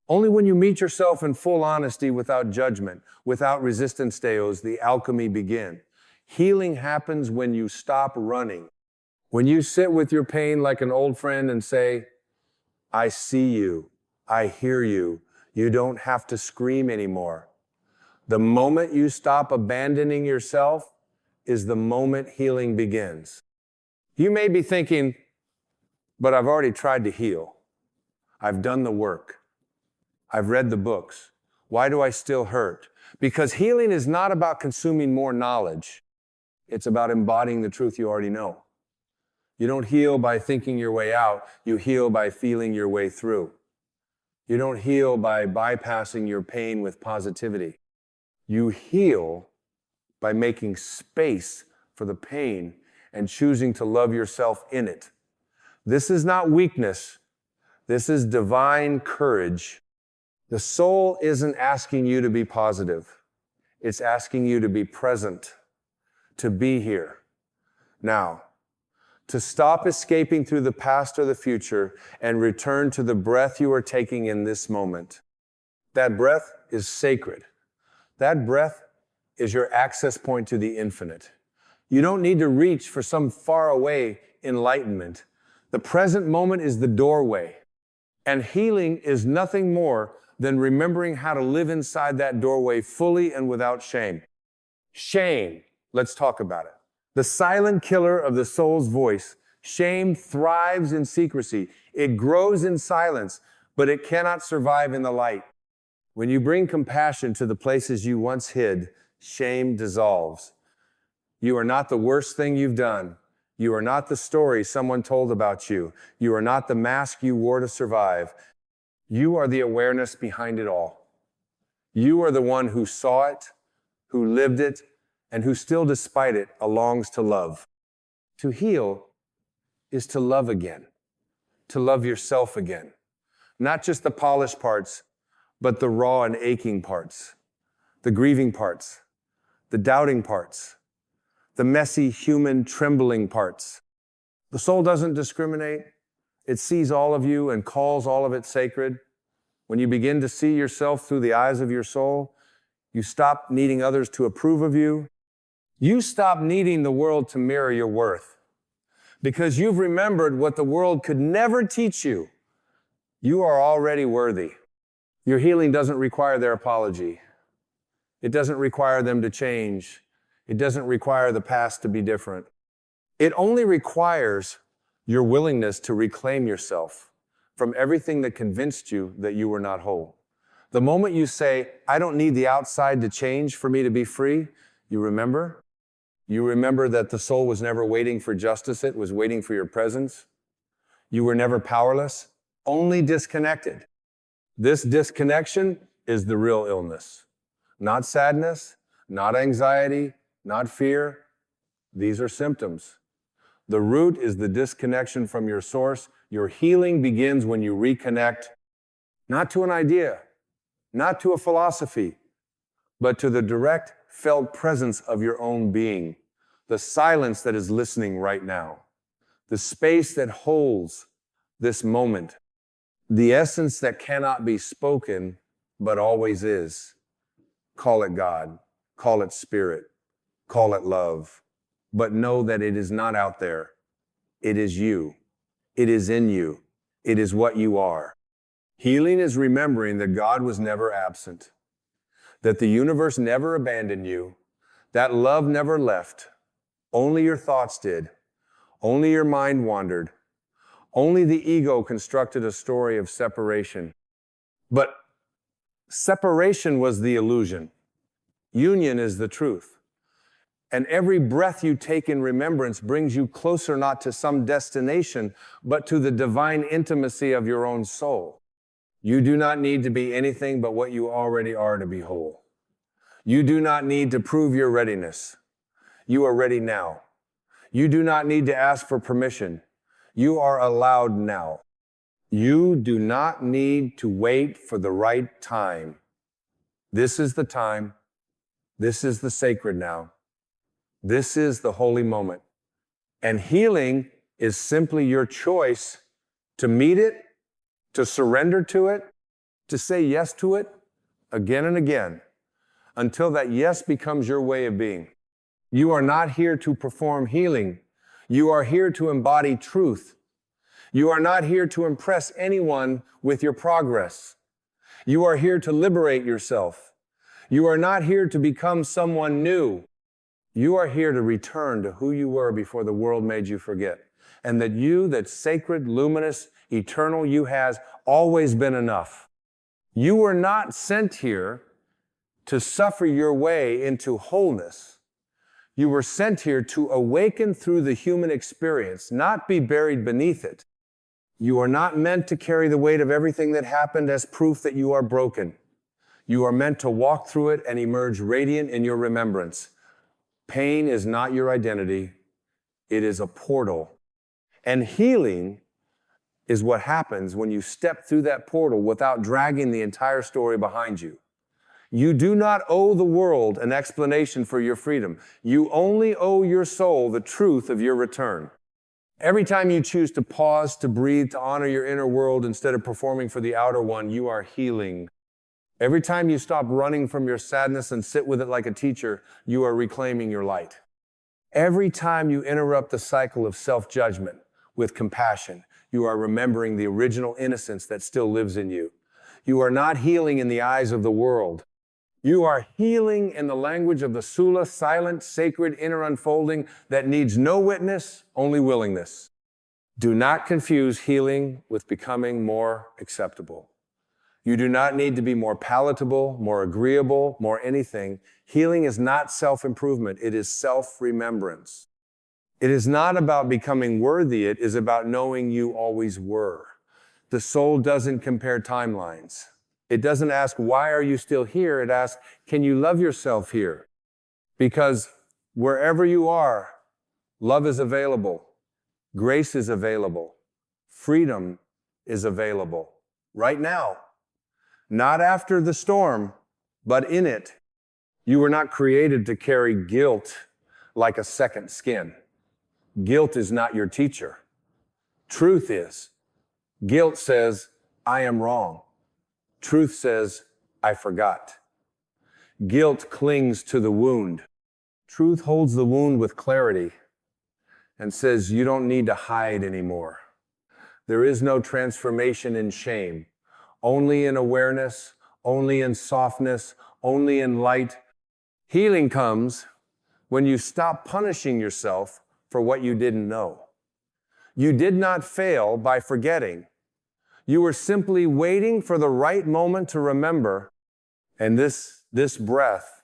Only when you meet yourself in full honesty without judgment, without resistance does the alchemy begin. Healing happens when you stop running. When you sit with your pain like an old friend and say, "I see you, I hear you, you don't have to scream anymore." The moment you stop abandoning yourself is the moment healing begins. You may be thinking, "But I've already tried to heal. I've done the work. I've read the books. Why do I still hurt?" Because healing is not about consuming more knowledge. It's about embodying the truth you already know. You don't heal by thinking your way out. You heal by feeling your way through. You don't heal by bypassing your pain with positivity. You heal by making space for the pain and choosing to love yourself in it. This is not weakness. This is divine courage. The soul isn't asking you to be positive. It's asking you to be present, to be here. Now, to stop escaping through the past or the future and return to the breath you are taking in this moment. That breath is sacred. That breath is your access point to the infinite. You don't need to reach for some faraway enlightenment. The present moment is the doorway. And healing is nothing more than remembering how to live inside that doorway fully and without shame. Shame, let's talk about it. The silent killer of the soul's voice. Shame thrives in secrecy. It grows in silence, but it cannot survive in the light. When you bring compassion to the places you once hid, shame dissolves. You are not the worst thing you've done. You are not the story someone told about you. You are not the mask you wore to survive. You are the awareness behind it all. You are the one who saw it, who lived it, and who still, despite it, longs to love. To heal is to love again, to love yourself again. Not just the polished parts, but the raw and aching parts, the grieving parts, the doubting parts, the messy, human, trembling parts. The soul doesn't discriminate. It sees all of you and calls all of it sacred. When you begin to see yourself through the eyes of your soul, you stop needing others to approve of you. You stop needing the world to mirror your worth because you've remembered what the world could never teach you. You are already worthy. Your healing doesn't require their apology. It doesn't require them to change. It doesn't require the past to be different. It only requires your willingness to reclaim yourself from everything that convinced you that you were not whole. The moment you say, I don't need the outside to change for me to be free, you remember? You remember that the soul was never waiting for justice, it was waiting for your presence. You were never powerless, only disconnected. This disconnection is the real illness. Not sadness, not anxiety, not fear. These are symptoms. The root is the disconnection from your source. Your healing begins when you reconnect, not to an idea, not to a philosophy, but to the direct, felt presence of your own being, the silence that is listening right now, the space that holds this moment, the essence that cannot be spoken, but always is. Call it God, call it spirit, call it love, but know that it is not out there. It is you. It is in you. It is what you are. Healing is remembering that God was never absent, that the universe never abandoned you, that love never left. Only your thoughts did. Only your mind wandered. Only the ego constructed a story of separation. But separation was the illusion. Union is the truth. And every breath you take in remembrance brings you closer not to some destination, but to the divine intimacy of your own soul. You do not need to be anything but what you already are to be whole. You do not need to prove your readiness. You are ready now. You do not need to ask for permission. You are allowed now. You do not need to wait for the right time. This is the time. This is the sacred now. This is the holy moment. And healing is simply your choice to meet it, to surrender to it, to say yes to it again and again, until that yes becomes your way of being. You are not here to perform healing. You are here to embody truth. You are not here to impress anyone with your progress. You are here to liberate yourself. You are not here to become someone new. You are here to return to who you were before the world made you forget. And that sacred, luminous, eternal you has always been enough. You were not sent here to suffer your way into wholeness. You were sent here to awaken through the human experience, not be buried beneath it. You are not meant to carry the weight of everything that happened as proof that you are broken. You are meant to walk through it and emerge radiant in your remembrance. Pain is not your identity. It is a portal. And healing is what happens when you step through that portal without dragging the entire story behind you. You do not owe the world an explanation for your freedom. You only owe your soul the truth of your return. Every time you choose to pause, to breathe, to honor your inner world instead of performing for the outer one, you are healing. Every time you stop running from your sadness and sit with it like a teacher, you are reclaiming your light. Every time you interrupt the cycle of self-judgment with compassion, you are remembering the original innocence that still lives in you. You are not healing in the eyes of the world. You are healing in the language of the Sula, silent, sacred inner unfolding that needs no witness, only willingness. Do not confuse healing with becoming more acceptable. You do not need to be more palatable, more agreeable, more anything. Healing is not self-improvement. It is self-remembrance. It is not about becoming worthy. It is about knowing you always were. The soul doesn't compare timelines. It doesn't ask, why are you still here? It asks, can you love yourself here? Because wherever you are, love is available. Grace is available. Freedom is available. Right now. Not after the storm, but in it. You were not created to carry guilt like a second skin. Guilt is not your teacher. Truth is. Guilt says, I am wrong. Truth says, I forgot. Guilt clings to the wound. Truth holds the wound with clarity and says, you don't need to hide anymore. There is no transformation in shame. Only in awareness, only in softness, only in light. Healing comes when you stop punishing yourself for what you didn't know. You did not fail by forgetting. You were simply waiting for the right moment to remember. And this breath,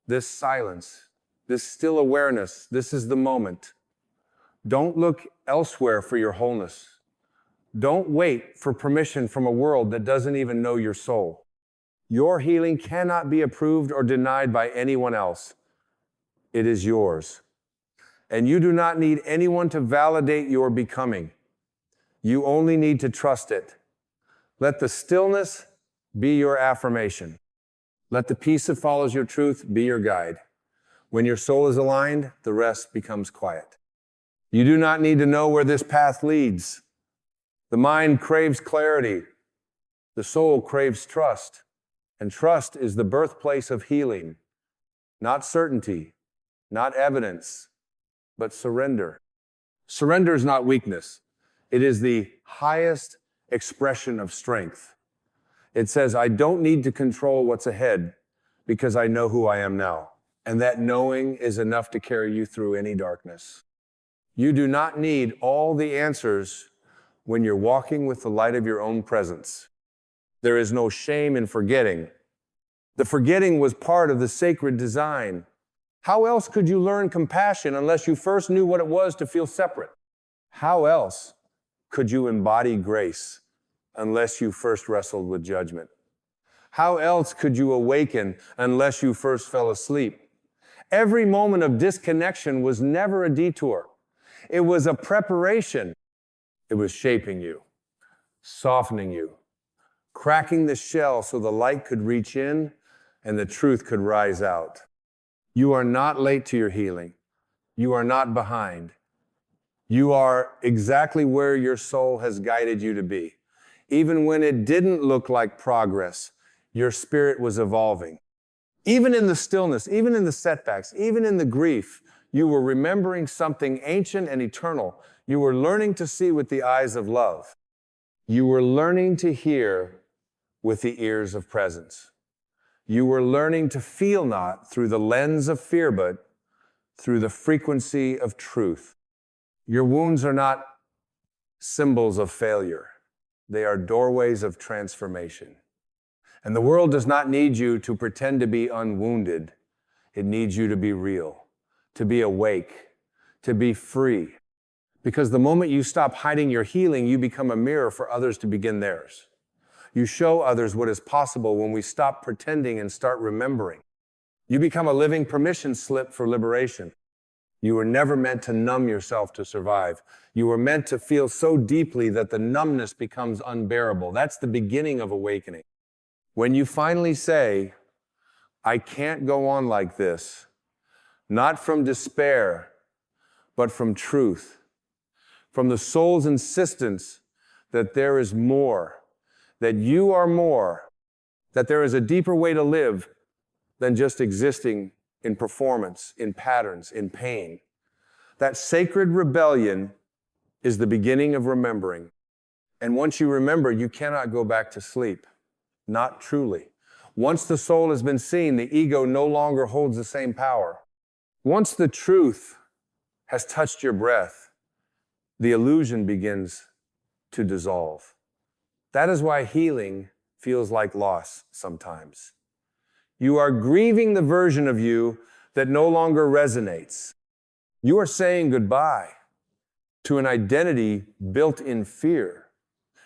this silence, this still awareness, this is the moment. Don't look elsewhere for your wholeness. Don't wait for permission from a world that doesn't even know your soul. Your healing cannot be approved or denied by anyone else. It is yours. And you do not need anyone to validate your becoming. You only need to trust it. Let the stillness be your affirmation. Let the peace that follows your truth be your guide. When your soul is aligned, the rest becomes quiet. You do not need to know where this path leads. The mind craves clarity. The soul craves trust. And trust is the birthplace of healing. Not certainty, not evidence, but surrender. Surrender is not weakness. It is the highest expression of strength. It says, I don't need to control what's ahead because I know who I am now. And that knowing is enough to carry you through any darkness. You do not need all the answers when you're walking with the light of your own presence. There is no shame in forgetting. The forgetting was part of the sacred design. How else could you learn compassion unless you first knew what it was to feel separate? How else could you embody grace unless you first wrestled with judgment? How else could you awaken unless you first fell asleep? Every moment of disconnection was never a detour. It was a preparation. It was shaping you, softening you, cracking the shell so the light could reach in and the truth could rise out. You are not late to your healing. You are not behind. You are exactly where your soul has guided you to be. Even when it didn't look like progress, your spirit was evolving. Even in the stillness, even in the setbacks, even in the grief, you were remembering something ancient and eternal. You were learning to see with the eyes of love. You were learning to hear with the ears of presence. You were learning to feel not through the lens of fear, but through the frequency of truth. Your wounds are not symbols of failure. They are doorways of transformation. And the world does not need you to pretend to be unwounded. It needs you to be real, to be awake, to be free. Because the moment you stop hiding your healing, you become a mirror for others to begin theirs. You show others what is possible when we stop pretending and start remembering. You become a living permission slip for liberation. You were never meant to numb yourself to survive. You were meant to feel so deeply that the numbness becomes unbearable. That's the beginning of awakening. When you finally say, I can't go on like this, not from despair, but from truth, from the soul's insistence that there is more, that you are more, that there is a deeper way to live than just existing in performance, in patterns, in pain. That sacred rebellion is the beginning of remembering. And once you remember, you cannot go back to sleep. Not truly. Once the soul has been seen, the ego no longer holds the same power. Once the truth has touched your breath, the illusion begins to dissolve. That is why healing feels like loss sometimes. You are grieving the version of you that no longer resonates. You are saying goodbye to an identity built in fear.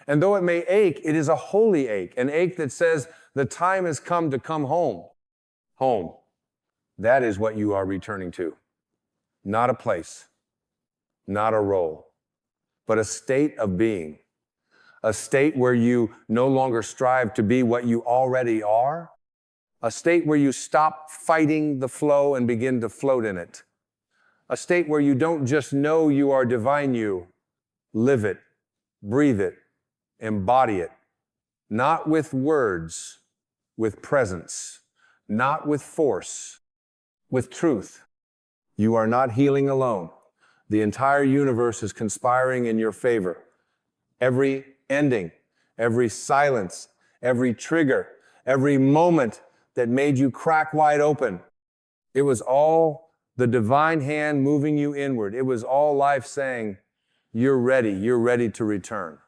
And though it may ache, it is a holy ache, an ache that says the time has come to come home. Home. That is what you are returning to. Not a place, not a role, but a state of being. A state where you no longer strive to be what you already are. A state where you stop fighting the flow and begin to float in it. A state where you don't just know you are divine, you live it, breathe it, embody it. Not with words, with presence. Not with force, with truth. You are not healing alone. The entire universe is conspiring in your favor. Every ending, every silence, every trigger, every moment that made you crack wide open, it was all the divine hand moving you inward. It was all life saying, you're ready to return.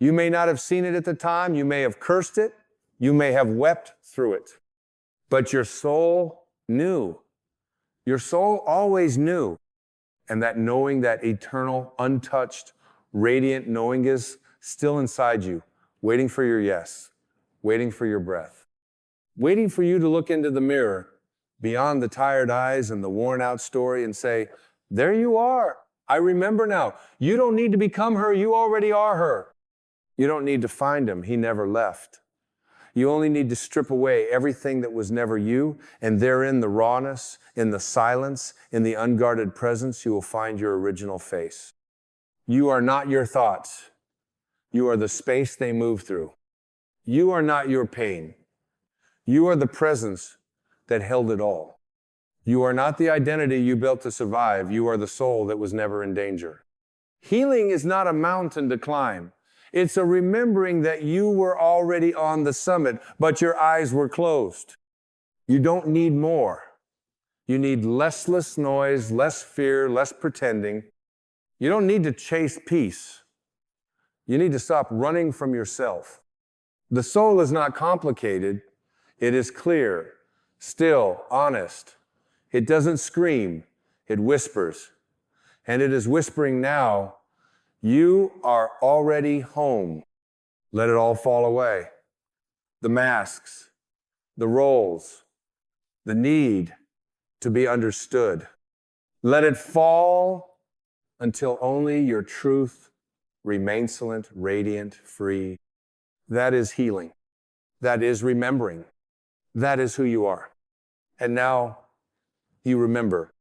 You may not have seen it at the time, you may have cursed it, you may have wept through it, but your soul knew. Your soul always knew. And that knowing, that eternal, untouched, radiant knowing is still inside you, waiting for your yes, waiting for your breath, waiting for you to look into the mirror beyond the tired eyes and the worn out story and say, there you are. I remember now. You don't need to become her. You already are her. You don't need to find him. He never left. You only need to strip away everything that was never you, and therein the rawness, in the silence, in the unguarded presence, you will find your original face. You are not your thoughts. You are the space they move through. You are not your pain. You are the presence that held it all. You are not the identity you built to survive. You are the soul that was never in danger. Healing is not a mountain to climb. It's a remembering that you were already on the summit, but your eyes were closed. You don't need more. You need less noise, less fear, less pretending. You don't need to chase peace. You need to stop running from yourself. The soul is not complicated. It is clear, still, honest. It doesn't scream. It whispers. And it is whispering now, you are already home. Let it all fall away. The masks, the roles, the need to be understood. Let it fall until only your truth remains excellent, radiant, free. That is healing. That is remembering. That is who you are. And now you remember.